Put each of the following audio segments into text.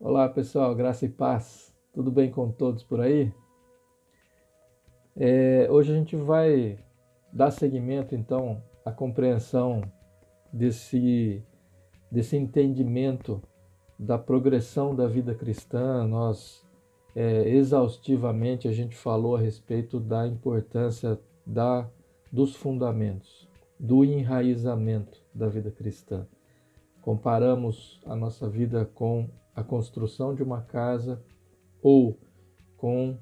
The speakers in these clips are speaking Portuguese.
Olá pessoal, graça e paz. Tudo bem com todos por aí? Hoje a gente vai dar seguimento então à compreensão desse, desse entendimento da progressão da vida cristã. Exaustivamente a gente falou a respeito da importância dos fundamentos, do enraizamento da vida cristã. Comparamos a nossa vida com a construção de uma casa ou com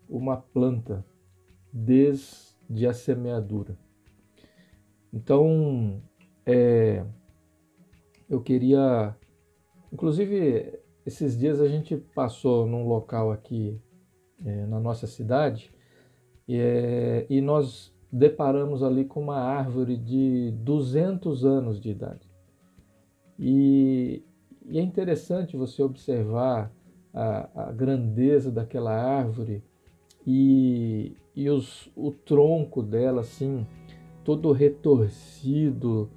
uma planta desde a semeadura. Então, eu queria, inclusive, esses dias a gente passou num local aqui na nossa cidade e nós deparamos ali com uma árvore de 200 anos de idade. E é interessante você observar a grandeza daquela árvore o tronco dela, assim, todo retorcido,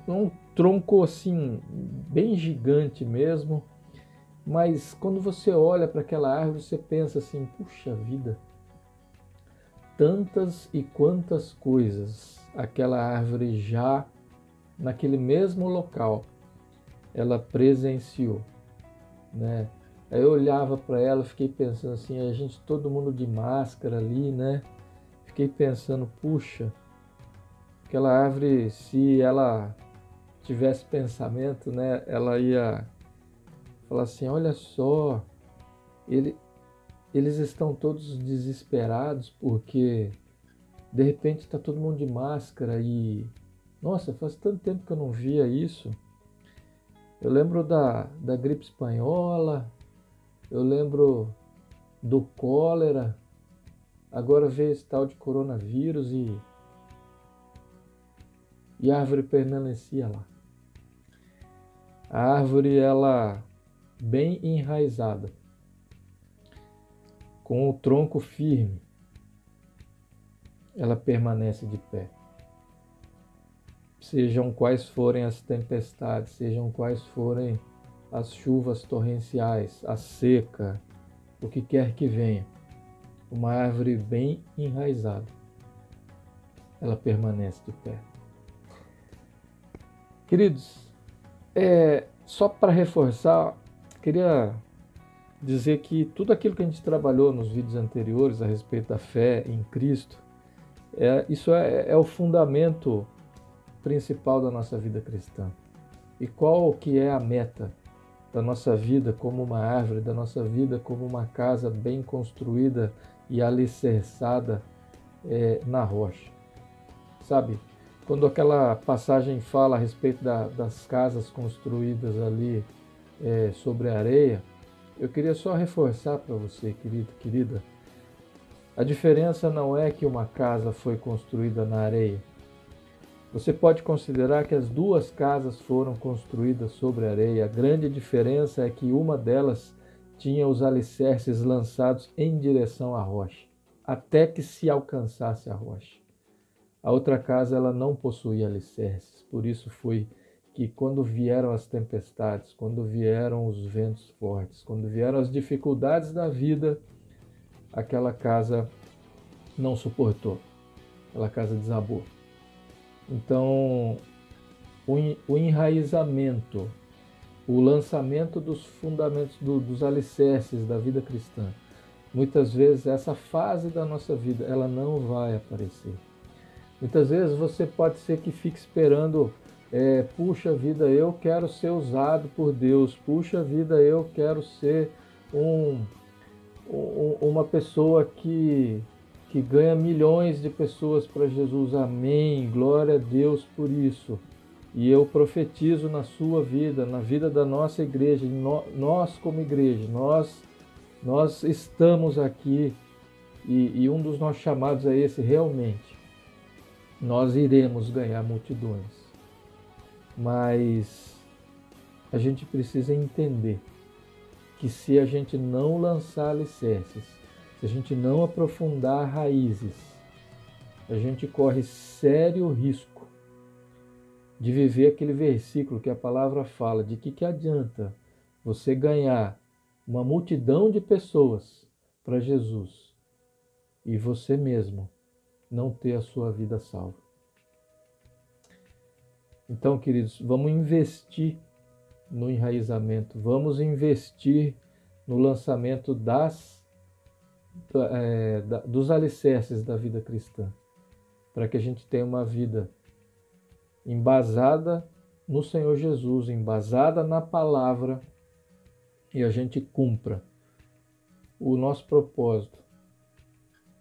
um tronco, assim, bem gigante mesmo, mas quando você olha para aquela árvore, você pensa assim, puxa vida, tantas e quantas coisas aquela árvore já, naquele mesmo local, ela presenciou, né? Aí eu olhava para ela, fiquei pensando assim, a gente, todo mundo de máscara ali, né? Fiquei pensando, puxa, aquela árvore, se ela tivesse pensamento, né? Ela ia falar assim, olha só, ele, eles estão todos desesperados porque de repente está todo mundo de máscara e, nossa, faz tanto tempo que eu não via isso. Eu lembro da gripe espanhola, eu lembro do cólera, agora veio esse tal de coronavírus e a árvore permanecia lá. A árvore, ela bem enraizada, com o tronco firme, ela permanece de pé. Sejam quais forem as tempestades, sejam quais forem as chuvas torrenciais, a seca, o que quer que venha, uma árvore bem enraizada, ela permanece de pé. Queridos, só para reforçar, queria dizer que tudo aquilo que a gente trabalhou nos vídeos anteriores a respeito da fé em Cristo, isso é o fundamento principal da nossa vida cristã. E qual que é a meta da nossa vida como uma árvore, da nossa vida como uma casa bem construída e alicerçada na rocha? Sabe, quando aquela passagem fala a respeito das casas construídas ali sobre a areia, eu queria só reforçar para você, querido, querida, a diferença não é que uma casa foi construída na areia. Você pode considerar que as duas casas foram construídas sobre areia. A grande diferença é que uma delas tinha os alicerces lançados em direção à rocha, até que se alcançasse a rocha. A outra casa, ela não possuía alicerces, por isso foi que quando vieram as tempestades, quando vieram os ventos fortes, quando vieram as dificuldades da vida, aquela casa não suportou, aquela casa desabou. Então, o enraizamento, o lançamento dos fundamentos, dos alicerces da vida cristã, muitas vezes essa fase da nossa vida, ela não vai aparecer. Muitas vezes você pode ser que fique esperando, puxa vida, eu quero ser usado por Deus, puxa vida, eu quero ser uma pessoa que ganha milhões de pessoas para Jesus. Amém, glória a Deus por isso. E eu profetizo na sua vida, na vida da nossa igreja, nós como igreja, nós estamos aqui e um dos nossos chamados é esse realmente. Nós iremos ganhar multidões, mas a gente precisa entender que se a gente não lançar alicerces, se a gente não aprofundar raízes, a gente corre sério risco de viver aquele versículo que a palavra fala, de que adianta você ganhar uma multidão de pessoas para Jesus e você mesmo não ter a sua vida salva. Então, queridos, vamos investir no enraizamento, vamos investir no lançamento dos alicerces da vida cristã, para que a gente tenha uma vida embasada no Senhor Jesus, embasada na palavra, e a gente cumpra o nosso propósito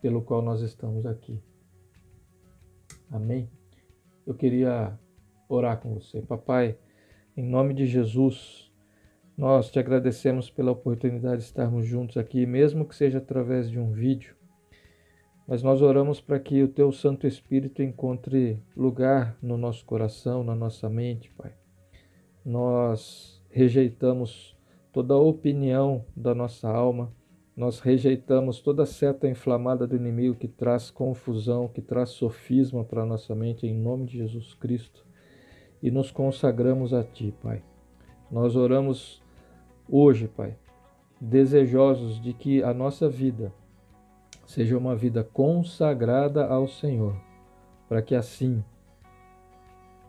pelo qual nós estamos aqui. Amém? Eu queria orar com você. Papai, em nome de Jesus, nós te agradecemos pela oportunidade de estarmos juntos aqui, mesmo que seja através de um vídeo. Mas nós oramos para que o Teu Santo Espírito encontre lugar no nosso coração, na nossa mente, Pai. Nós rejeitamos toda a opinião da nossa alma, nós rejeitamos toda seta inflamada do inimigo que traz confusão, que traz sofisma para a nossa mente, em nome de Jesus Cristo. E nos consagramos a Ti, Pai. Nós oramos hoje, Pai, desejosos de que a nossa vida seja uma vida consagrada ao Senhor, para que assim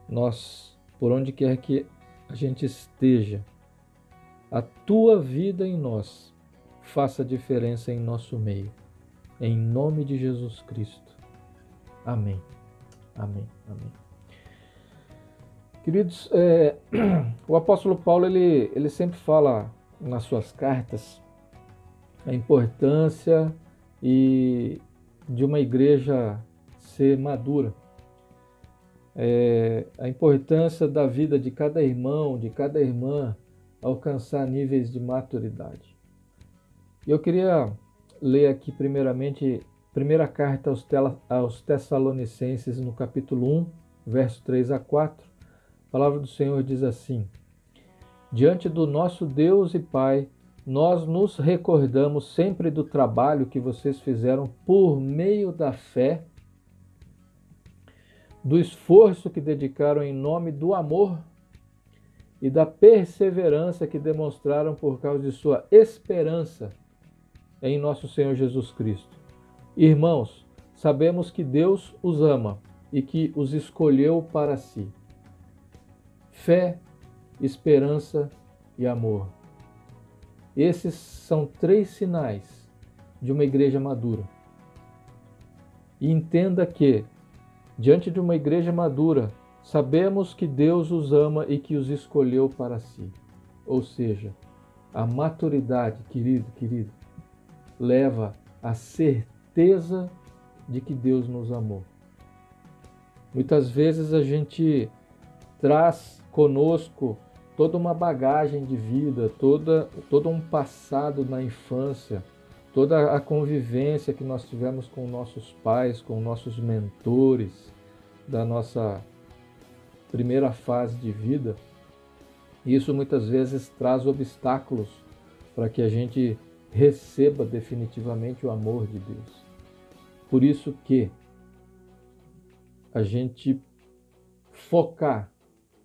nós, por onde quer que a gente esteja, a Tua vida em nós faça diferença em nosso meio. Em nome de Jesus Cristo. Amém. Amém. Amém. Queridos, o apóstolo Paulo ele sempre fala nas suas cartas a importância de uma igreja ser madura, a importância da vida de cada irmão, de cada irmã alcançar níveis de maturidade. E eu queria ler aqui primeiramente, primeira carta aos Tessalonicenses, no capítulo 1, verso 3 a 4. A palavra do Senhor diz assim: diante do nosso Deus e Pai, nós nos recordamos sempre do trabalho que vocês fizeram por meio da fé, do esforço que dedicaram em nome do amor e da perseverança que demonstraram por causa de sua esperança em nosso Senhor Jesus Cristo. Irmãos, sabemos que Deus os ama e que os escolheu para si. Fé, esperança e amor. Esses são 3 sinais de uma igreja madura. E entenda que, diante de uma igreja madura, sabemos que Deus os ama e que os escolheu para si. Ou seja, a maturidade, querido, leva à certeza de que Deus nos amou. Muitas vezes a gente traz conosco toda uma bagagem de vida, todo um passado na infância, toda a convivência que nós tivemos com nossos pais, com nossos mentores da nossa primeira fase de vida. E isso muitas vezes traz obstáculos para que a gente receba definitivamente o amor de Deus. Por isso que a gente focar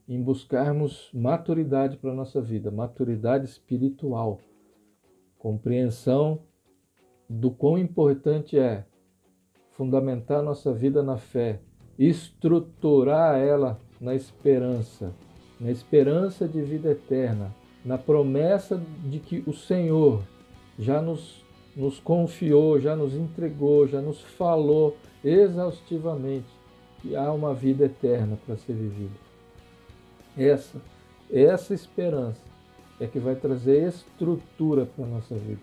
em buscarmos maturidade para a nossa vida, maturidade espiritual, compreensão do quão importante é fundamentar nossa vida na fé, estruturar ela na esperança de vida eterna, na promessa de que o Senhor já nos confiou, já nos entregou, já nos falou exaustivamente que há uma vida eterna para ser vivida. Essa esperança é que vai trazer estrutura para a nossa vida.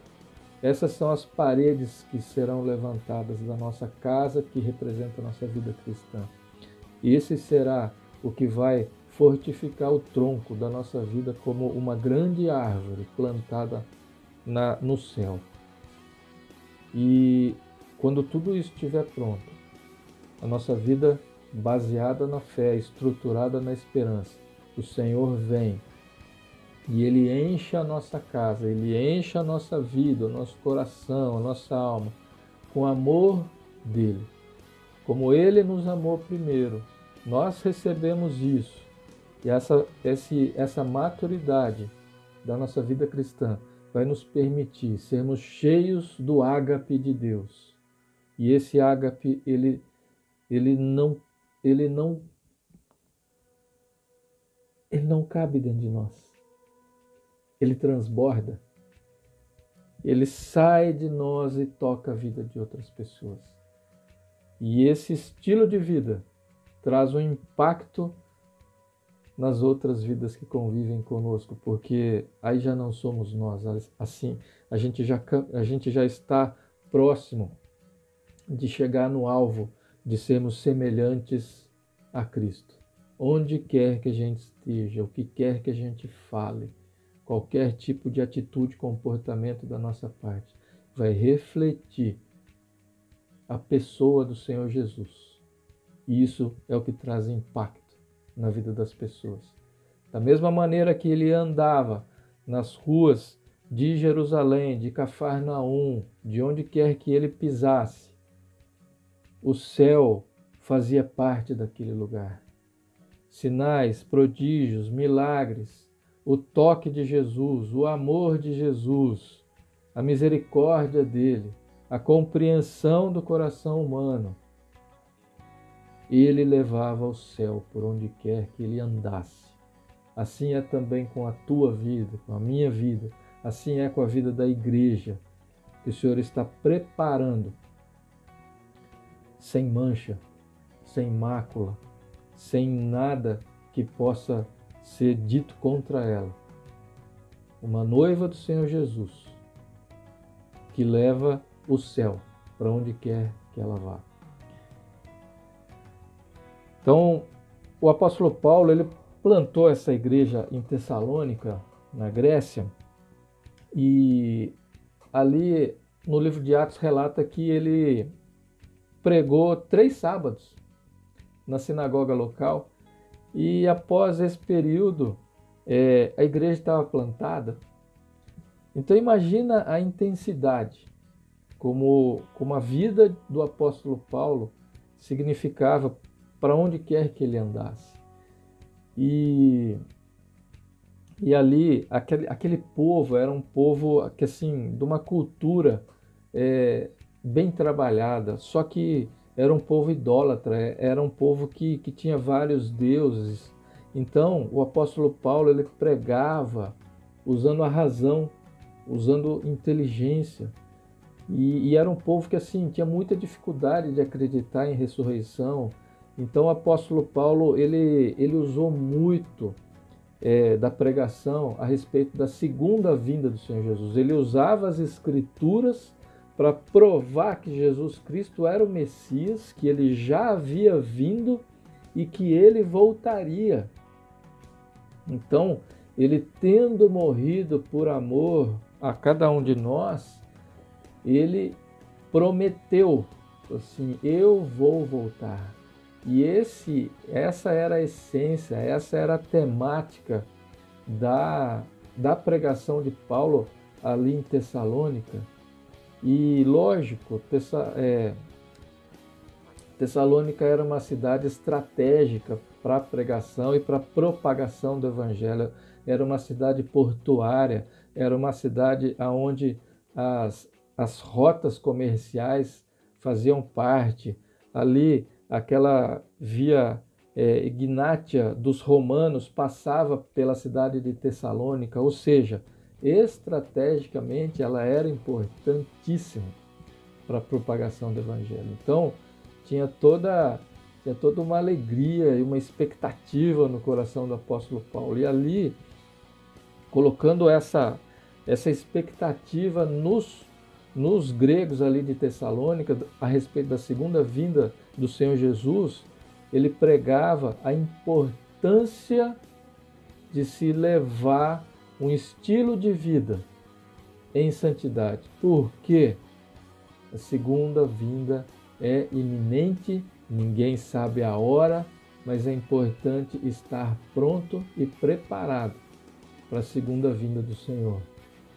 Essas são as paredes que serão levantadas da nossa casa, que representa a nossa vida cristã. E esse será o que vai fortificar o tronco da nossa vida como uma grande árvore plantada no céu. E quando tudo isso estiver pronto, a nossa vida baseada na fé, estruturada na esperança, o Senhor vem e Ele enche a nossa casa, Ele enche a nossa vida, o nosso coração, a nossa alma com o amor dEle. Como Ele nos amou primeiro, nós recebemos isso E essa maturidade da nossa vida cristã vai nos permitir sermos cheios do ágape de Deus. E esse ágape, ele não, ele não, ele não cabe dentro de nós. Ele transborda. Ele sai de nós e toca a vida de outras pessoas. E esse estilo de vida traz um impacto nas outras vidas que convivem conosco, porque aí já não somos nós, assim, a gente já está próximo de chegar no alvo de sermos semelhantes a Cristo. Onde quer que a gente esteja, o que quer que a gente fale, qualquer tipo de atitude, comportamento da nossa parte, vai refletir a pessoa do Senhor Jesus. E isso é o que traz impacto na vida das pessoas. Da mesma maneira que ele andava nas ruas de Jerusalém, de Cafarnaum, de onde quer que ele pisasse, o céu fazia parte daquele lugar. Sinais, prodígios, milagres, o toque de Jesus, o amor de Jesus, a misericórdia dele, a compreensão do coração humano, ele levava ao céu por onde quer que ele andasse. Assim é também com a tua vida, com a minha vida, assim é com a vida da igreja, que o Senhor está preparando, sem mancha, sem mácula, sem nada que possa ser dito contra ela. Uma noiva do Senhor Jesus, que leva o céu para onde quer que ela vá. Então, o apóstolo Paulo, ele plantou essa igreja em Tessalônica, na Grécia, e ali no livro de Atos relata que ele pregou 3 sábados na sinagoga local, e após esse período, a igreja estava plantada. Então imagina a intensidade, como a vida do apóstolo Paulo significava para onde quer que ele andasse. E ali, aquele povo era um povo que, assim, de uma cultura bem trabalhada, só que era um povo idólatra, era um povo que tinha vários deuses. Então, o apóstolo Paulo, ele pregava usando a razão, usando inteligência. E era um povo que, assim, tinha muita dificuldade de acreditar em ressurreição. Então, o apóstolo Paulo, ele usou muito da pregação a respeito da segunda vinda do Senhor Jesus. Ele usava as escrituras para provar que Jesus Cristo era o Messias, que ele já havia vindo e que ele voltaria. Então, ele tendo morrido por amor a cada um de nós, ele prometeu assim: eu vou voltar. E essa era a essência, essa era a temática da pregação de Paulo ali em Tessalônica. E lógico, Tessalônica era uma cidade estratégica para a pregação e para a propagação do evangelho. Era uma cidade portuária, era uma cidade onde as rotas comerciais faziam parte. Ali, aquela via ignátia dos romanos passava pela cidade de Tessalônica, ou seja, estrategicamente ela era importantíssima para a propagação do evangelho. Então, tinha toda uma alegria e uma expectativa no coração do apóstolo Paulo. E ali, colocando essa expectativa nos gregos ali de Tessalônica, a respeito da segunda vinda do Senhor Jesus, ele pregava a importância de se levar um estilo de vida em santidade, porque a segunda vinda é iminente, ninguém sabe a hora, mas é importante estar pronto e preparado para a segunda vinda do Senhor.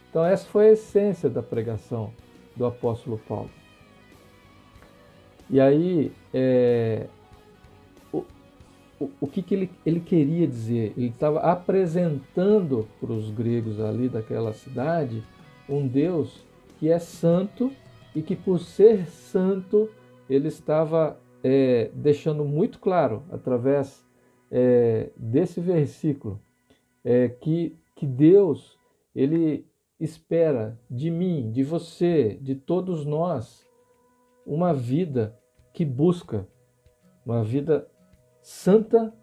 Então essa foi a essência da pregação do apóstolo Paulo. E aí, o que, que ele queria dizer? Ele estava apresentando para os gregos ali daquela cidade um Deus que é santo e que, por ser santo, ele estava deixando muito claro, através desse versículo, que Deus, ele espera de mim, de você, de todos nós, uma vida que busca, uma vida santa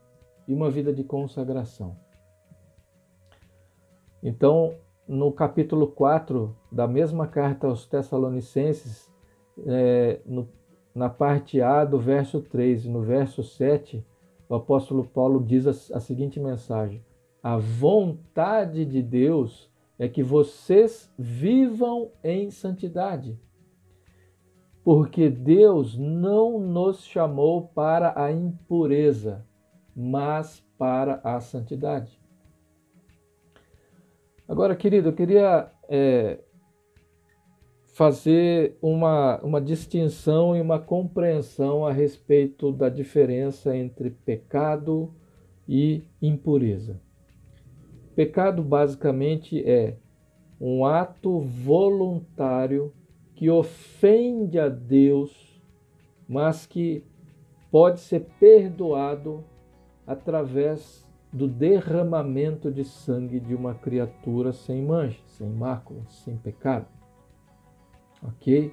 e uma vida de consagração. Então, no capítulo 4 da mesma carta aos Tessalonicenses, na parte A do verso 3 e no verso 7, o apóstolo Paulo diz a seguinte mensagem: a vontade de Deus é que vocês vivam em santidade, porque Deus não nos chamou para a impureza, mas para a santidade. Agora, querido, eu queria fazer uma distinção e uma compreensão a respeito da diferença entre pecado e impureza. Pecado, basicamente, é um ato voluntário que ofende a Deus, mas que pode ser perdoado através do derramamento de sangue de uma criatura sem mancha, sem mácula, sem pecado. Ok?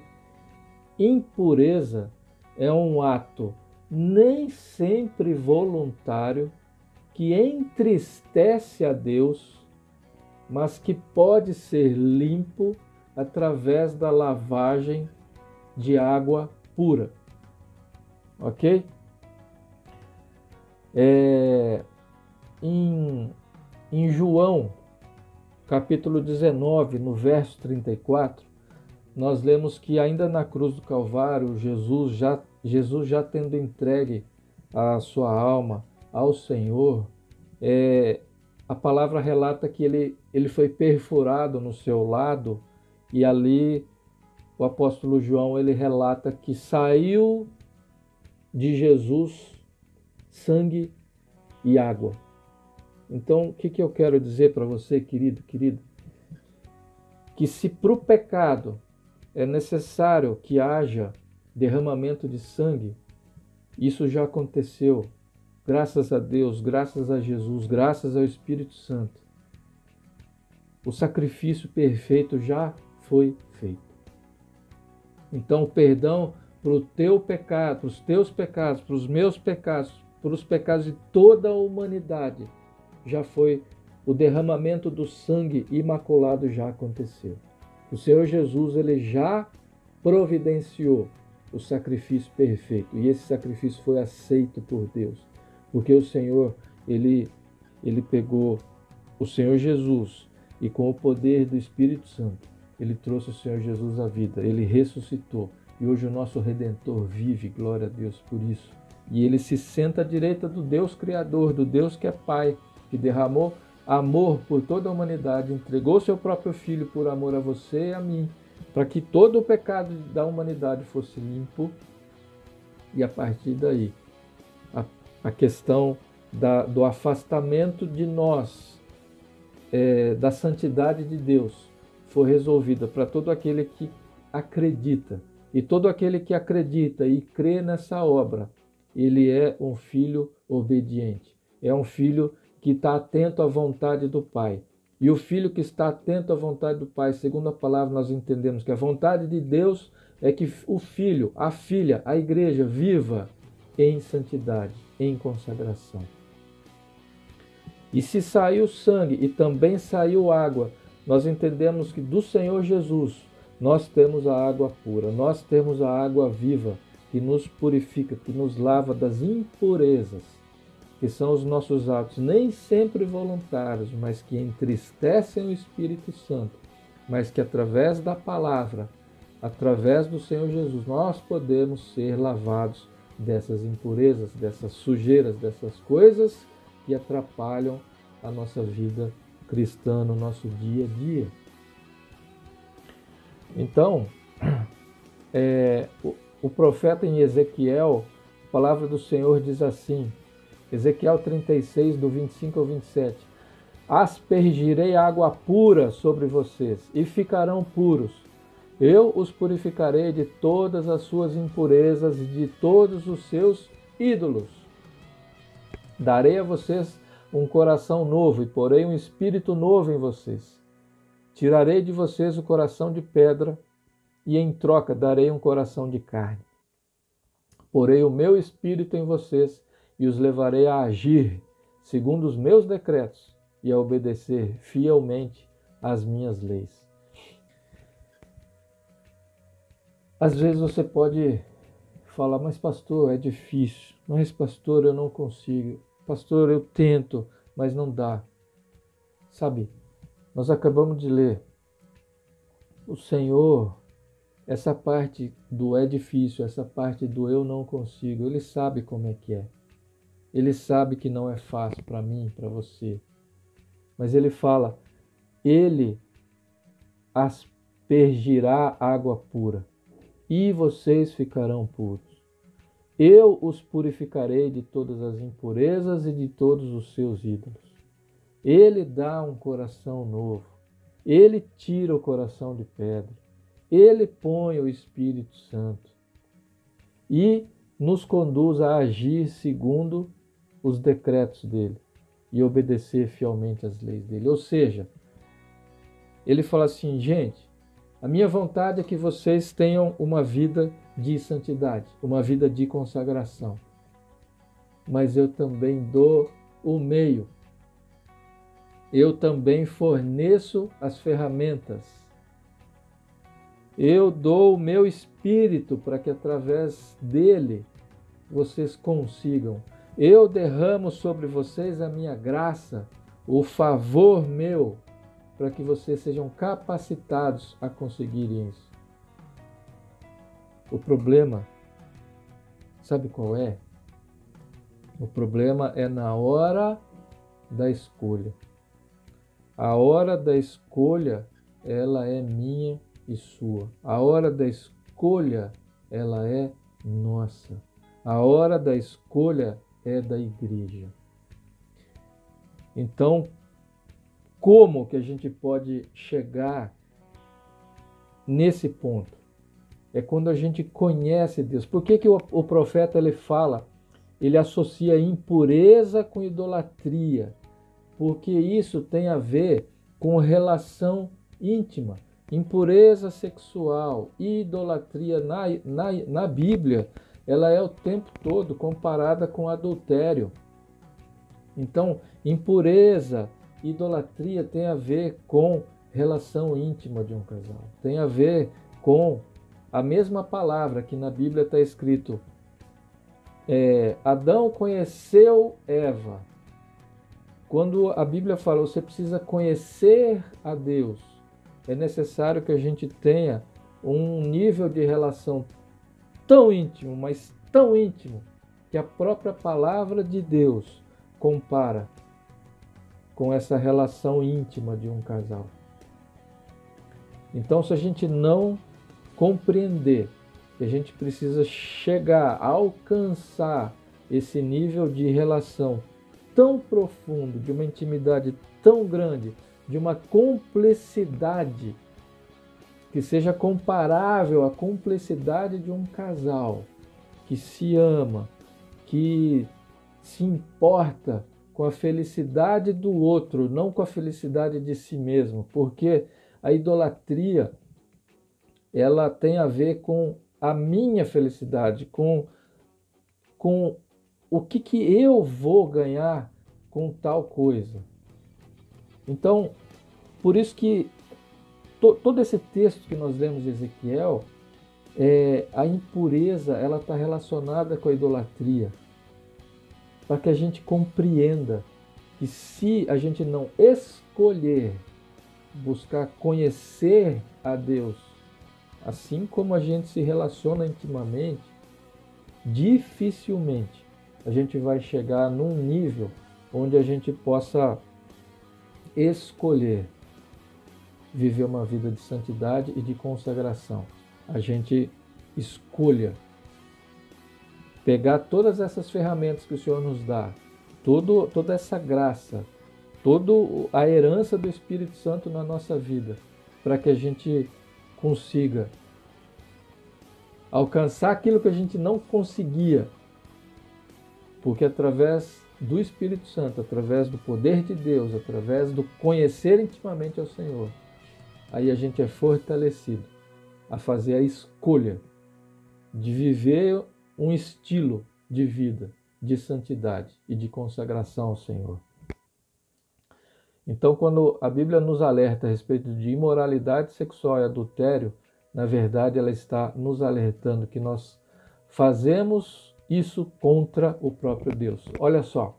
Impureza é um ato nem sempre voluntário que entristece a Deus, mas que pode ser limpo através da lavagem de água pura. Ok? Em João, capítulo 19, no verso 34, nós lemos que ainda na cruz do Calvário, Jesus já tendo entregue a sua alma ao Senhor, a palavra relata que ele foi perfurado no seu lado, e ali o apóstolo João ele relata que saiu de Jesus sangue e água. Então, o que eu quero dizer para você, querido, querida? Que se para o pecado é necessário que haja derramamento de sangue, isso já aconteceu. Graças a Deus, graças a Jesus, graças ao Espírito Santo. O sacrifício perfeito já foi feito. Então, o perdão para o teu pecado, para os teus pecados, para os meus pecados, para os pecados de toda a humanidade, já foi, o derramamento do sangue imaculado já aconteceu. O Senhor Jesus, ele já providenciou o sacrifício perfeito, e esse sacrifício foi aceito por Deus, porque o Senhor, ele pegou o Senhor Jesus e com o poder do Espírito Santo, ele trouxe o Senhor Jesus à vida, ele ressuscitou, e hoje o nosso Redentor vive, glória a Deus por isso. E ele se senta à direita do Deus Criador, do Deus que é Pai, que derramou amor por toda a humanidade, entregou seu próprio Filho por amor a você e a mim, para que todo o pecado da humanidade fosse limpo. E a partir daí, a questão do afastamento de nós, da santidade de Deus, foi resolvida para todo aquele que acredita. E todo aquele que acredita e crê nessa obra, ele é um filho obediente. É um filho que está atento à vontade do Pai. E o filho que está atento à vontade do Pai, segundo a palavra, nós entendemos que a vontade de Deus é que o filho, a filha, a igreja viva em santidade, em consagração. E se saiu sangue e também saiu água, nós entendemos que do Senhor Jesus nós temos a água pura, nós temos a água viva que nos purifica, que nos lava das impurezas, que são os nossos atos, nem sempre voluntários, mas que entristecem o Espírito Santo, mas que através da palavra, através do Senhor Jesus, nós podemos ser lavados dessas impurezas, dessas sujeiras, dessas coisas que atrapalham a nossa vida cristã no nosso dia a dia. Então, o profeta em Ezequiel, a palavra do Senhor diz assim, Ezequiel 36, do 25 ao 27. Aspergirei água pura sobre vocês e ficarão puros. Eu os purificarei de todas as suas impurezas e de todos os seus ídolos. Darei a vocês um coração novo e porei um espírito novo em vocês. Tirarei de vocês o coração de pedra e em troca darei um coração de carne. Porei o meu espírito em vocês e os levarei a agir segundo os meus decretos e a obedecer fielmente às minhas leis. Às vezes você pode falar, mas pastor, é difícil. Mas pastor, eu não consigo. Pastor, eu tento, mas não dá. Sabe, nós acabamos de ler. O Senhor, essa parte do é difícil, essa parte do eu não consigo, Ele sabe como é que é. Ele sabe que não é fácil para mim, para você. Mas Ele fala, Ele aspergirá água pura e vocês ficarão puros. Eu os purificarei de todas as impurezas e de todos os seus ídolos. Ele dá um coração novo. Ele tira o coração de pedra. Ele põe o Espírito Santo e nos conduz a agir segundo os decretos dele e obedecer fielmente às leis dele. Ou seja, ele fala assim, gente, a minha vontade é que vocês tenham uma vida de santidade, uma vida de consagração. Mas eu também dou o meio. Eu também forneço as ferramentas. Eu dou o meu espírito para que através dele vocês consigam. Eu derramo sobre vocês a minha graça, o favor meu, para que vocês sejam capacitados a conseguirem isso. O problema, sabe qual é? O problema é na hora da escolha. A hora da escolha, ela é minha e sua. A hora da escolha, ela é nossa. A hora da escolha é da igreja. Então, como que a gente pode chegar nesse ponto? É quando a gente conhece Deus. Por que o profeta ele fala, ele associa impureza com idolatria? Porque isso tem a ver com relação íntima. Impureza sexual e idolatria na Bíblia, ela é o tempo todo comparada com adultério. Então, impureza, idolatria tem a ver com relação íntima de um casal. Tem a ver com a mesma palavra que na Bíblia está escrito, Adão conheceu Eva. Quando a Bíblia fala, você precisa conhecer a Deus, é necessário que a gente tenha um nível de relação tão íntimo, mas tão íntimo, que a própria palavra de Deus compara com essa relação íntima de um casal. Então, se a gente não compreender que a gente precisa chegar, alcançar esse nível de relação tão profundo, de uma intimidade tão grande, de uma cumplicidade que seja comparável à cumplicidade de um casal que se ama, que se importa com a felicidade do outro, não com a felicidade de si mesmo, porque a idolatria ela tem a ver com a minha felicidade, com o que eu vou ganhar com tal coisa. Então, por isso que todo esse texto que nós lemos de Ezequiel, a impureza ela está relacionada com a idolatria, para que a gente compreenda que se a gente não escolher buscar conhecer a Deus, assim como a gente se relaciona intimamente, dificilmente a gente vai chegar num nível onde a gente possa escolher viver uma vida de santidade e de consagração. A gente escolha pegar todas essas ferramentas que o Senhor nos dá toda essa graça, toda a herança do Espírito Santo na nossa vida, para que a gente consiga alcançar aquilo que a gente não conseguia, porque através do Espírito Santo, através do poder de Deus, através do conhecer intimamente ao Senhor, aí a gente é fortalecido a fazer a escolha de viver um estilo de vida, de santidade e de consagração ao Senhor. Então, quando a Bíblia nos alerta a respeito de imoralidade sexual e adultério, na verdade ela está nos alertando que nós fazemos isso contra o próprio Deus. Olha só,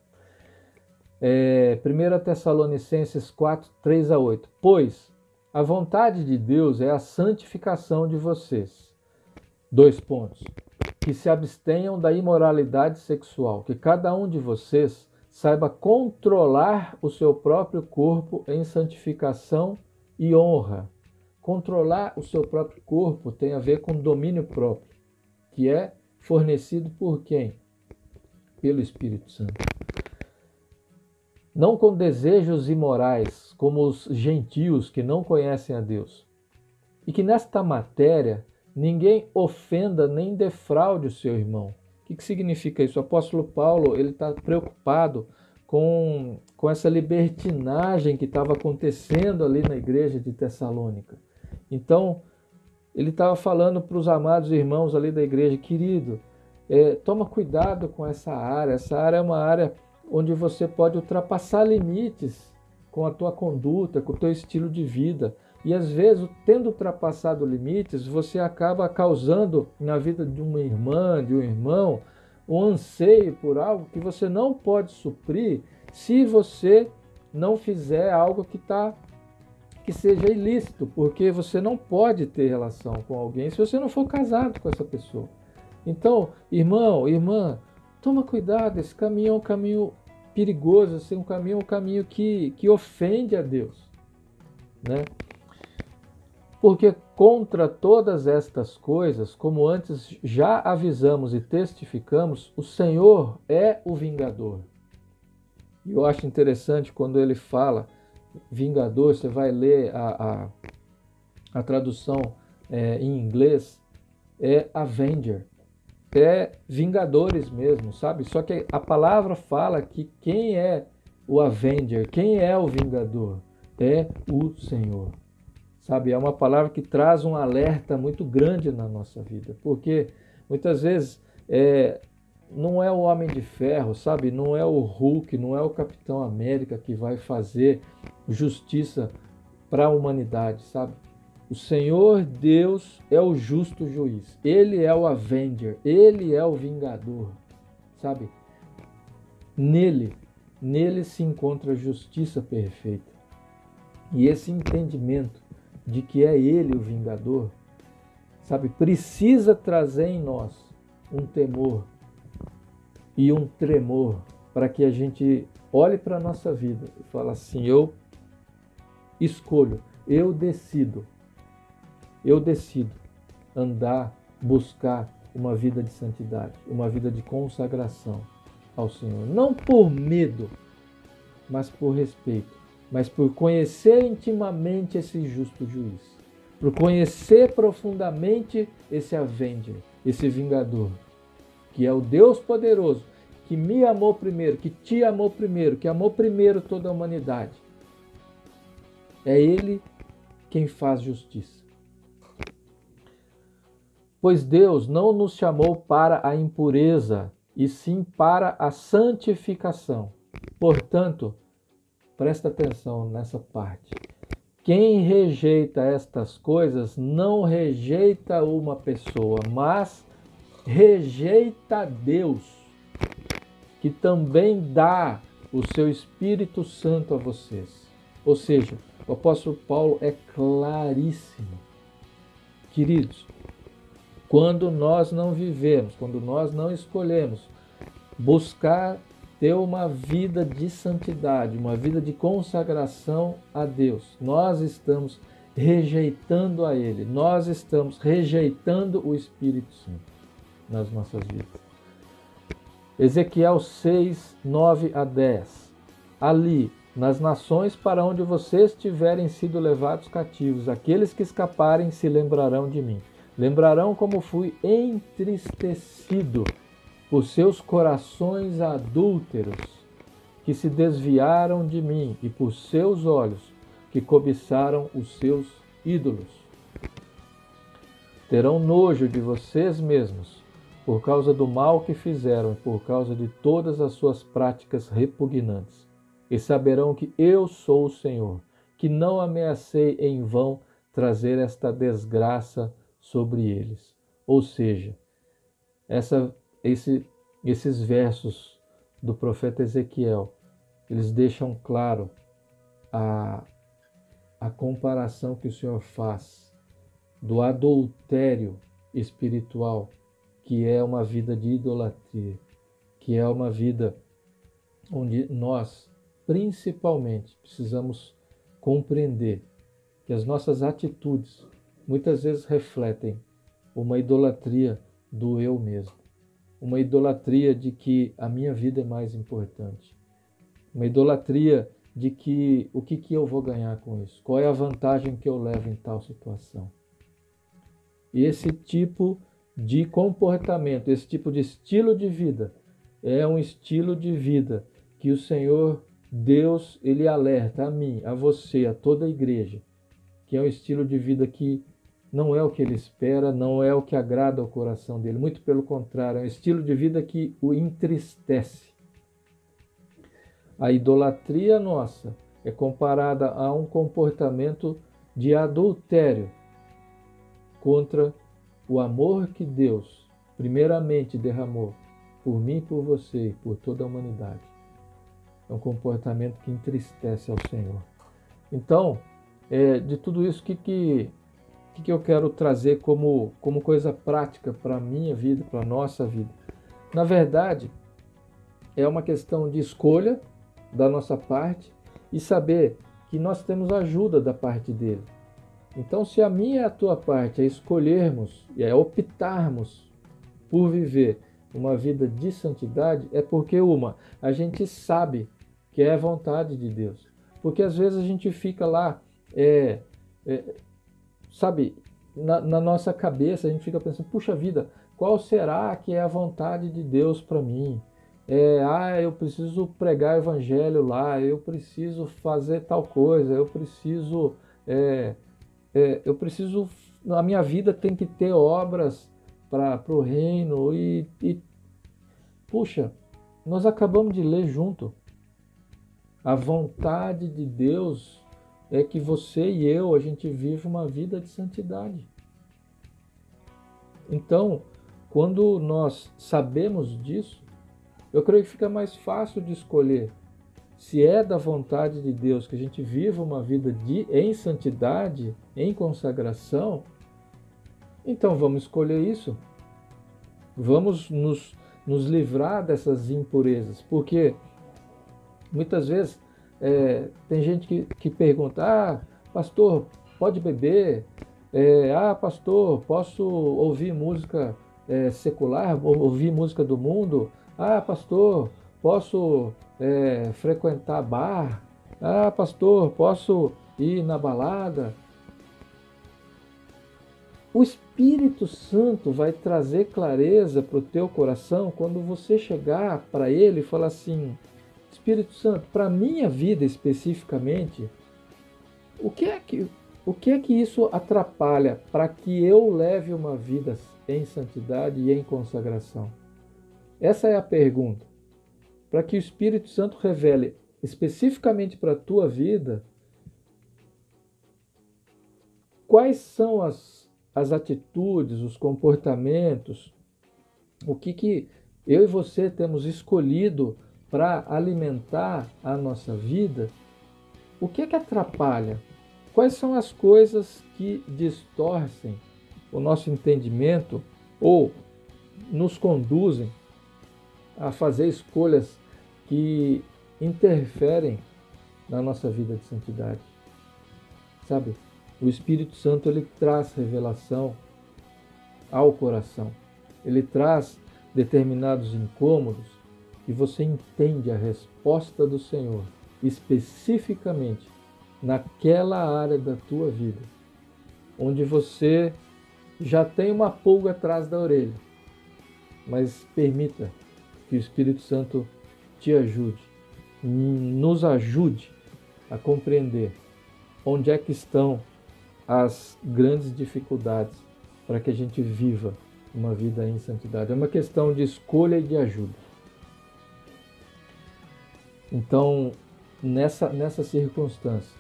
1 Tessalonicenses 4, 3-8. Pois a vontade de Deus é a santificação de vocês. 2 pontos. Que se abstenham da imoralidade sexual, que cada um de vocês saiba controlar o seu próprio corpo em santificação e honra. Controlar o seu próprio corpo tem a ver com domínio próprio, que é fornecido por quem? Pelo Espírito Santo. Não com desejos imorais, como os gentios que não conhecem a Deus. E que nesta matéria ninguém ofenda nem defraude o seu irmão. O que significa isso? O apóstolo Paulo está preocupado com essa libertinagem que estava acontecendo ali na igreja de Tessalônica. Então, ele estava falando para os amados irmãos ali da igreja, querido, toma cuidado com essa área. Essa área é uma área onde você pode ultrapassar limites com a tua conduta, com o teu estilo de vida. E às vezes, tendo ultrapassado limites, você acaba causando na vida de uma irmã, de um irmão, um anseio por algo que você não pode suprir se você não fizer algo que seja ilícito, porque você não pode ter relação com alguém se você não for casado com essa pessoa. Então, irmão, irmã, toma cuidado, esse caminho é um caminho perigoso, esse é um caminho que ofende a Deus, né? Porque contra todas estas coisas, como antes já avisamos e testificamos, o Senhor é o vingador. E eu acho interessante quando ele fala vingador, você vai ler a tradução em inglês, é avenger, é vingadores mesmo, sabe? Só que a palavra fala que quem é o avenger, quem é o vingador, é o Senhor. Sabe, é uma palavra que traz um alerta muito grande na nossa vida, porque muitas vezes não é o Homem de Ferro, sabe? Não é o Hulk, não é o Capitão América que vai fazer justiça para a humanidade, sabe? O Senhor Deus é o justo juiz, Ele é o Avenger, Ele é o vingador, sabe? Nele se encontra a justiça perfeita. E esse entendimento de que é Ele o vingador, sabe, precisa trazer em nós um temor e um tremor para que a gente olhe para a nossa vida e fale assim, eu escolho, eu decido andar, buscar uma vida de santidade, uma vida de consagração ao Senhor, não por medo, mas por respeito, mas por conhecer intimamente esse justo juiz, por conhecer profundamente esse avenger, esse vingador, que é o Deus poderoso, que me amou primeiro, que te amou primeiro, que amou primeiro toda a humanidade. É Ele quem faz justiça. Pois Deus não nos chamou para a impureza, e sim para a santificação. Portanto, presta atenção nessa parte. Quem rejeita estas coisas não rejeita uma pessoa, mas rejeita Deus, que também dá o seu Espírito Santo a vocês. Ou seja, o apóstolo Paulo é claríssimo. Queridos, quando nós não vivemos, quando nós não escolhemos buscar ter uma vida de santidade, uma vida de consagração a Deus, nós estamos rejeitando a Ele, nós estamos rejeitando o Espírito Santo nas nossas vidas. Ezequiel 6, 9 a 10. Ali, nas nações para onde vocês tiverem sido levados cativos, aqueles que escaparem se lembrarão de mim. Lembrarão como fui entristecido por seus corações adúlteros, que se desviaram de mim, e por seus olhos, que cobiçaram os seus ídolos. Terão nojo de vocês mesmos, por causa do mal que fizeram e por causa de todas as suas práticas repugnantes. E saberão que eu sou o Senhor, que não ameacei em vão trazer esta desgraça sobre eles. Ou seja, esses versos do profeta Ezequiel, eles deixam claro a comparação que o Senhor faz do adultério espiritual, que é uma vida de idolatria, que é uma vida onde nós, principalmente, precisamos compreender que as nossas atitudes muitas vezes refletem uma idolatria do eu mesmo, uma idolatria de que a minha vida é mais importante, uma idolatria de que o que eu vou ganhar com isso, qual é a vantagem que eu levo em tal situação. E esse tipo de comportamento, esse tipo de estilo de vida, é um estilo de vida que o Senhor Deus, ele alerta a mim, a você, a toda a igreja, que é um estilo de vida que não é o que ele espera, não é o que agrada ao coração dele, muito pelo contrário, é um estilo de vida que o entristece. A idolatria nossa é comparada a um comportamento de adultério contra o amor que Deus primeiramente derramou por mim, por você e por toda a humanidade. É um comportamento que entristece ao Senhor. Então, de tudo isso, o que eu quero trazer como coisa prática para a minha vida, para a nossa vida? Na verdade, é uma questão de escolha da nossa parte e saber que nós temos ajuda da parte dele. Então, se a minha e a tua parte é escolhermos e é optarmos por viver uma vida de santidade, é porque a gente sabe que é a vontade de Deus. Porque às vezes a gente fica lá, sabe, na nossa cabeça a gente fica pensando, puxa vida, qual será que é a vontade de Deus para mim? Eu preciso pregar o evangelho lá, eu preciso fazer tal coisa, eu preciso, a minha vida tem que ter obras para o reino puxa, nós acabamos de ler junto. A vontade de Deus é que você e eu, a gente vive uma vida de santidade. Então, quando nós sabemos disso, eu creio que fica mais fácil de escolher. Se é da vontade de Deus que a gente viva uma vida em santidade, em consagração, então vamos escolher isso. Vamos nos livrar dessas impurezas, porque muitas vezes tem gente que pergunta, pastor, pode beber? Pastor, posso ouvir música secular, ouvir música do mundo? Pastor, posso frequentar bar? Pastor, posso ir na balada? O Espírito Santo vai trazer clareza para o teu coração quando você chegar para ele e falar assim, Espírito Santo, para a minha vida especificamente, o que é que isso atrapalha para que eu leve uma vida em santidade e em consagração? Essa é a pergunta. Para que o Espírito Santo revele especificamente para a tua vida quais são as atitudes, os comportamentos, o que eu e você temos escolhido para alimentar a nossa vida, o que é que atrapalha? Quais são as coisas que distorcem o nosso entendimento ou nos conduzem a fazer escolhas que interferem na nossa vida de santidade? Sabe? O Espírito Santo, ele traz revelação ao coração. Ele traz determinados incômodos e você entende a resposta do Senhor especificamente naquela área da tua vida, onde você já tem uma pulga atrás da orelha, mas permita que o Espírito Santo te ajude, nos ajude a compreender onde é que estão as grandes dificuldades para que a gente viva uma vida em santidade. É uma questão de escolha e de ajuda. Então, nessa circunstância,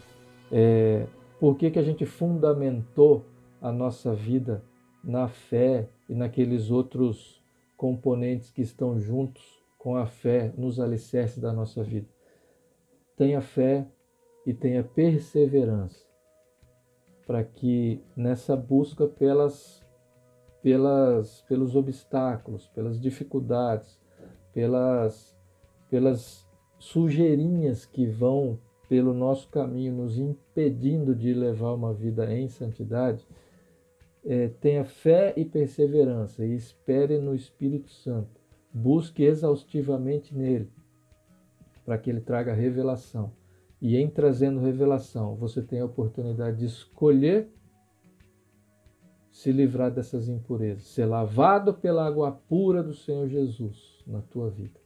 por que a gente fundamentou a nossa vida na fé e naqueles outros componentes que estão juntos com a fé nos alicerces da nossa vida? Tenha fé e tenha perseverança, para que nessa busca pelos obstáculos, pelas dificuldades, pelas sujeirinhas que vão pelo nosso caminho nos impedindo de levar uma vida em santidade, tenha fé e perseverança e espere no Espírito Santo. Busque exaustivamente nele, para que ele traga revelação. E em trazendo revelação, você tem a oportunidade de escolher se livrar dessas impurezas, ser lavado pela água pura do Senhor Jesus na tua vida.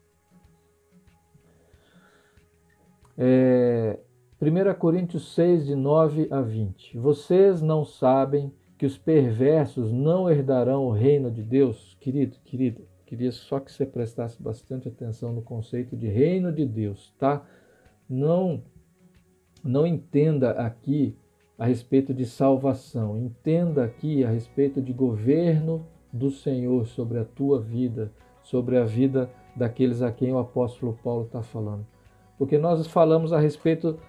1 Coríntios 6, de 9 a 20. Vocês não sabem que os perversos não herdarão o reino de Deus? Querido, querida, queria só que você prestasse bastante atenção no conceito de reino de Deus, tá? Não entenda aqui a respeito de salvação, entenda aqui a respeito de governo do Senhor sobre a tua vida, sobre a vida daqueles a quem o apóstolo Paulo está falando. Porque nós falamos a respeito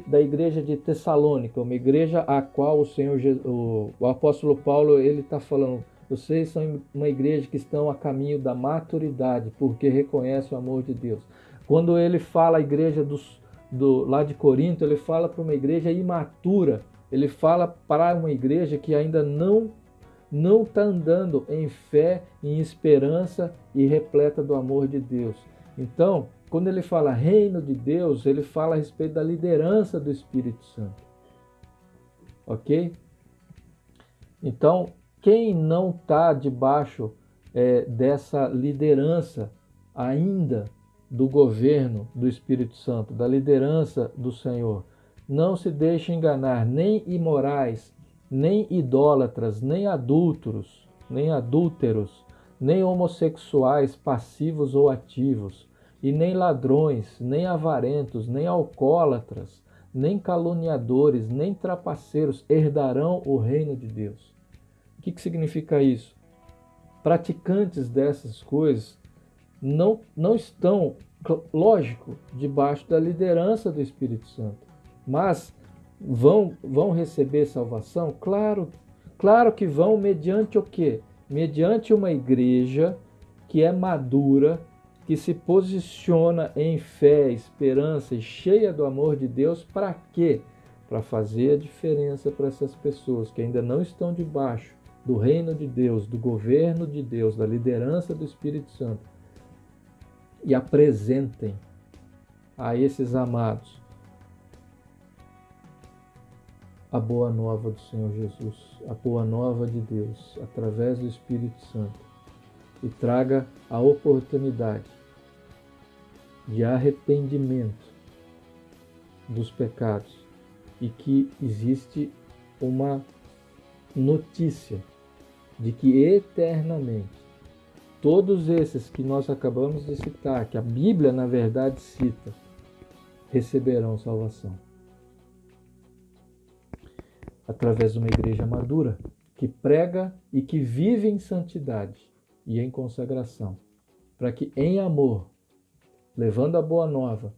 da igreja de Tessalônica, uma igreja a qual o apóstolo Paulo ele está falando, vocês são uma igreja que estão a caminho da maturidade, porque reconhecem o amor de Deus. Quando ele fala a igreja lá de Corinto, ele fala para uma igreja imatura, ele fala para uma igreja que ainda não está andando em fé, em esperança e repleta do amor de Deus. Então, quando ele fala reino de Deus, ele fala a respeito da liderança do Espírito Santo. Ok? Então, quem não está debaixo dessa liderança ainda do governo do Espírito Santo, da liderança do Senhor, não se deixe enganar, nem imorais, nem idólatras, nem adúlteros, nem homossexuais passivos ou ativos, e nem ladrões, nem avarentos, nem alcoólatras, nem caluniadores, nem trapaceiros herdarão o reino de Deus. O que significa isso? Praticantes dessas coisas não estão, lógico, debaixo da liderança do Espírito Santo, mas vão receber salvação? Claro que vão, mediante o quê? Mediante uma igreja que é madura, que se posiciona em fé, esperança e cheia do amor de Deus. Para quê? Para fazer a diferença para essas pessoas que ainda não estão debaixo do reino de Deus, do governo de Deus, da liderança do Espírito Santo, e apresentem a esses amados a boa nova do Senhor Jesus, a boa nova de Deus, através do Espírito Santo, e traga a oportunidade de arrependimento dos pecados, e que existe uma notícia de que eternamente todos esses que nós acabamos de citar, que a Bíblia na verdade cita, receberão salvação através de uma igreja madura que prega e que vive em santidade e em consagração, para que em amor, levando a boa nova,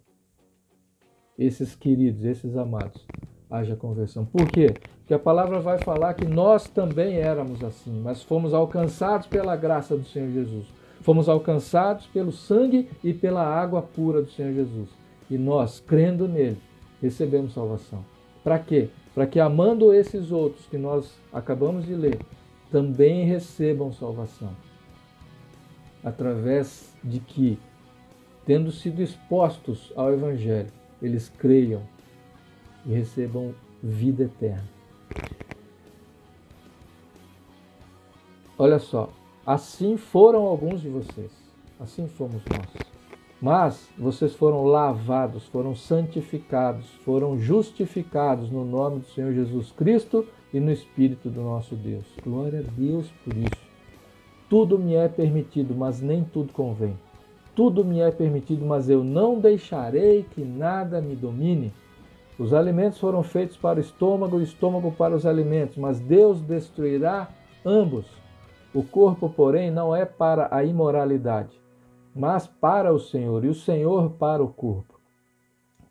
esses queridos, esses amados, haja conversão. Por quê? Porque a palavra vai falar que nós também éramos assim, mas fomos alcançados pela graça do Senhor Jesus. Fomos alcançados pelo sangue e pela água pura do Senhor Jesus. E nós, crendo nele, recebemos salvação. Para quê? Para que, amando esses outros que nós acabamos de ler, também recebam salvação. Através de que tendo sido expostos ao Evangelho, eles creiam e recebam vida eterna. Olha só, assim foram alguns de vocês, assim fomos nós. Mas vocês foram lavados, foram santificados, foram justificados no nome do Senhor Jesus Cristo e no Espírito do nosso Deus. Glória a Deus por isso. Tudo me é permitido, mas nem tudo convém. Tudo me é permitido, mas eu não deixarei que nada me domine. Os alimentos foram feitos para o estômago para os alimentos, mas Deus destruirá ambos. O corpo, porém, não é para a imoralidade, mas para o Senhor, e o Senhor para o corpo.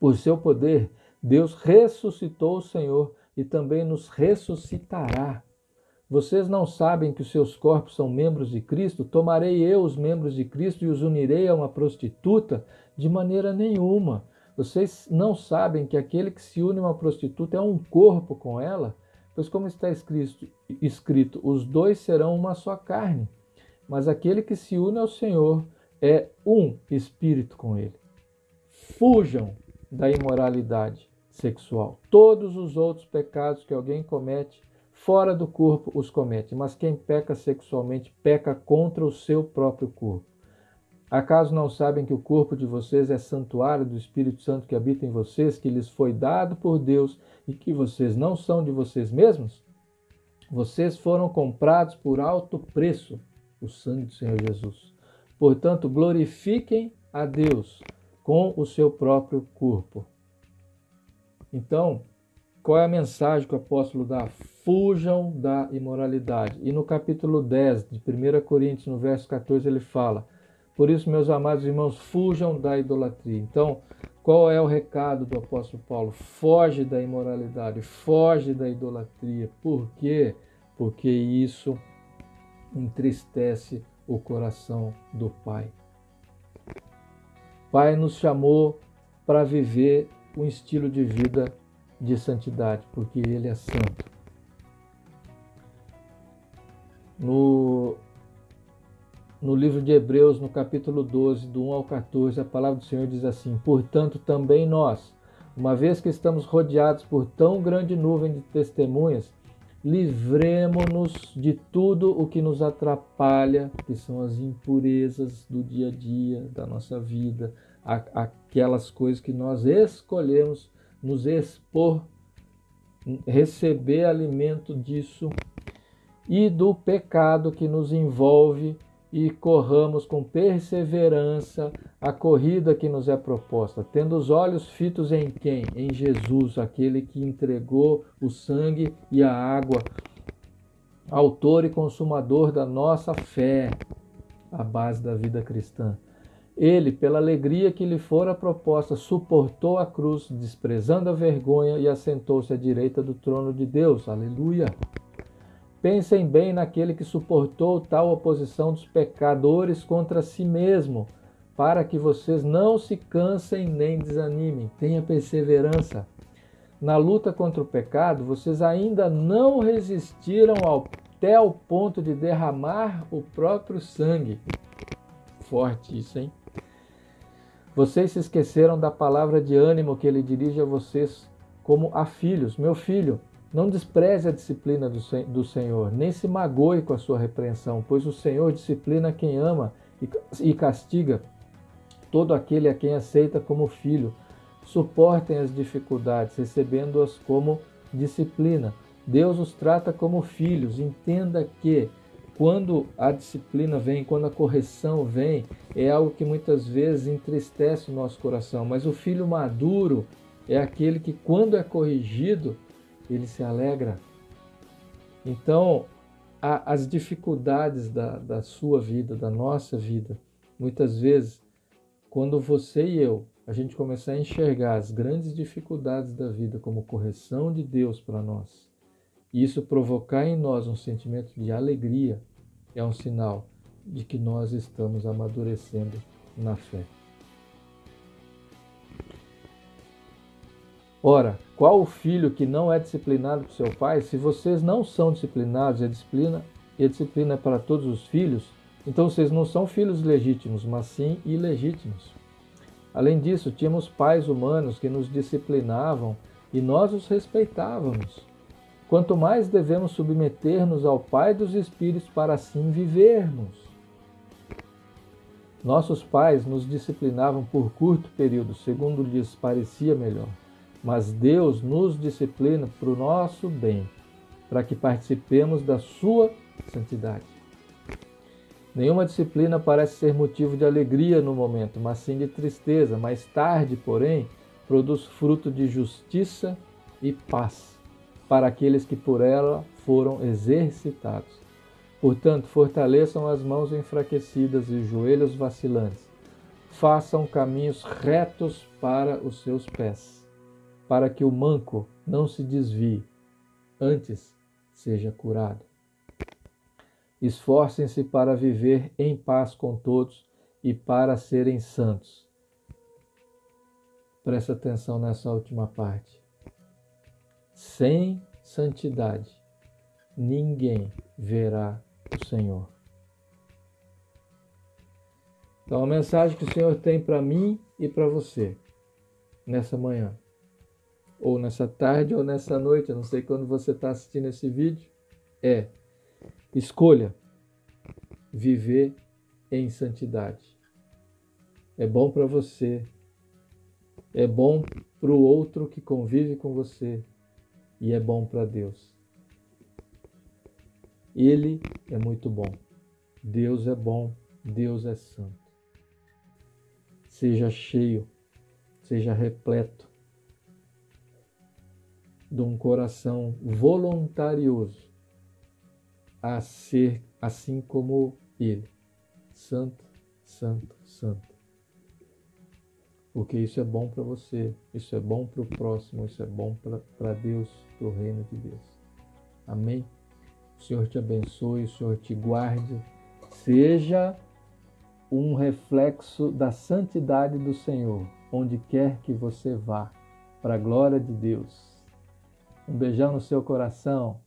Por seu poder, Deus ressuscitou o Senhor e também nos ressuscitará. Vocês não sabem que os seus corpos são membros de Cristo? Tomarei eu os membros de Cristo e os unirei a uma prostituta? De maneira nenhuma. Vocês não sabem que aquele que se une a uma prostituta é um corpo com ela? Pois como está escrito, os dois serão uma só carne. Mas aquele que se une ao Senhor é um espírito com ele. Fujam da imoralidade sexual. Todos os outros pecados que alguém comete fora do corpo os comete, mas quem peca sexualmente peca contra o seu próprio corpo. Acaso não sabem que o corpo de vocês é santuário do Espírito Santo que habita em vocês, que lhes foi dado por Deus e que vocês não são de vocês mesmos? Vocês foram comprados por alto preço, o sangue do Senhor Jesus. Portanto, glorifiquem a Deus com o seu próprio corpo. Então, qual é a mensagem que o apóstolo dá? Fujam da imoralidade. E no capítulo 10 de 1 Coríntios, no verso 14, ele fala: por isso, meus amados irmãos, fujam da idolatria. Então, qual é o recado do apóstolo Paulo? Foge da imoralidade, foge da idolatria. Por quê? Porque isso entristece o coração do Pai. Pai nos chamou para viver um estilo de vida de santidade, porque Ele é santo. No livro de Hebreus, no capítulo 12, do 1 ao 14, a palavra do Senhor diz assim: portanto, também nós, uma vez que estamos rodeados por tão grande nuvem de testemunhas, livremo-nos de tudo o que nos atrapalha, que são as impurezas do dia a dia, da nossa vida, aquelas coisas que nós escolhemos nos expor, receber alimento disso, e do pecado que nos envolve, e corramos com perseverança a corrida que nos é proposta, tendo os olhos fitos em quem? Em Jesus, aquele que entregou o sangue e a água, autor e consumador da nossa fé, a base da vida cristã. Ele, pela alegria que lhe fora proposta, suportou a cruz, desprezando a vergonha, e assentou-se à direita do trono de Deus. Aleluia! Pensem bem naquele que suportou tal oposição dos pecadores contra si mesmo, para que vocês não se cansem nem desanimem. Tenha perseverança. Na luta contra o pecado, vocês ainda não resistiram até o ponto de derramar o próprio sangue. Forte isso, hein? Vocês se esqueceram da palavra de ânimo que ele dirige a vocês como a filhos. Meu filho, não despreze a disciplina do Senhor, nem se magoe com a sua repreensão, pois o Senhor disciplina quem ama e castiga todo aquele a quem aceita como filho. Suportem as dificuldades, recebendo-as como disciplina. Deus os trata como filhos. Entenda que quando a disciplina vem, quando a correção vem, é algo que muitas vezes entristece o nosso coração, mas o filho maduro é aquele que, quando é corrigido, ele se alegra. Então, as dificuldades da sua vida, da nossa vida, muitas vezes, quando você e eu, a gente começar a enxergar as grandes dificuldades da vida como correção de Deus para nós, e isso provocar em nós um sentimento de alegria, é um sinal de que nós estamos amadurecendo na fé. Ora, qual o filho que não é disciplinado por seu pai? Se vocês não são disciplinados, e a disciplina é para todos os filhos, então vocês não são filhos legítimos, mas sim ilegítimos. Além disso, tínhamos pais humanos que nos disciplinavam e nós os respeitávamos. Quanto mais devemos submeter-nos ao Pai dos Espíritos para assim vivermos. Nossos pais nos disciplinavam por curto período, segundo lhes parecia melhor. Mas Deus nos disciplina para o nosso bem, para que participemos da sua santidade. Nenhuma disciplina parece ser motivo de alegria no momento, mas sim de tristeza. Mais tarde, porém, produz fruto de justiça e paz para aqueles que por ela foram exercitados. Portanto, fortaleçam as mãos enfraquecidas e os joelhos vacilantes. Façam caminhos retos para os seus pés, para que o manco não se desvie, antes seja curado. Esforcem-se para viver em paz com todos e para serem santos. Presta atenção nessa última parte. Sem santidade, ninguém verá o Senhor. Então, a mensagem que o Senhor tem para mim e para você nessa manhã, ou nessa tarde, ou nessa noite, eu não sei quando você está assistindo esse vídeo, é: escolha viver em santidade. É bom para você, é bom para o outro que convive com você e é bom para Deus. Ele é muito bom. Deus é bom, Deus é santo. Seja cheio, seja repleto de um coração voluntarioso a ser assim como Ele. Santo, santo, santo. Porque isso é bom para você, isso é bom para o próximo, isso é bom para Deus, para o reino de Deus. Amém? O Senhor te abençoe, o Senhor te guarde. Seja um reflexo da santidade do Senhor, onde quer que você vá, para a glória de Deus. Um beijão no seu coração.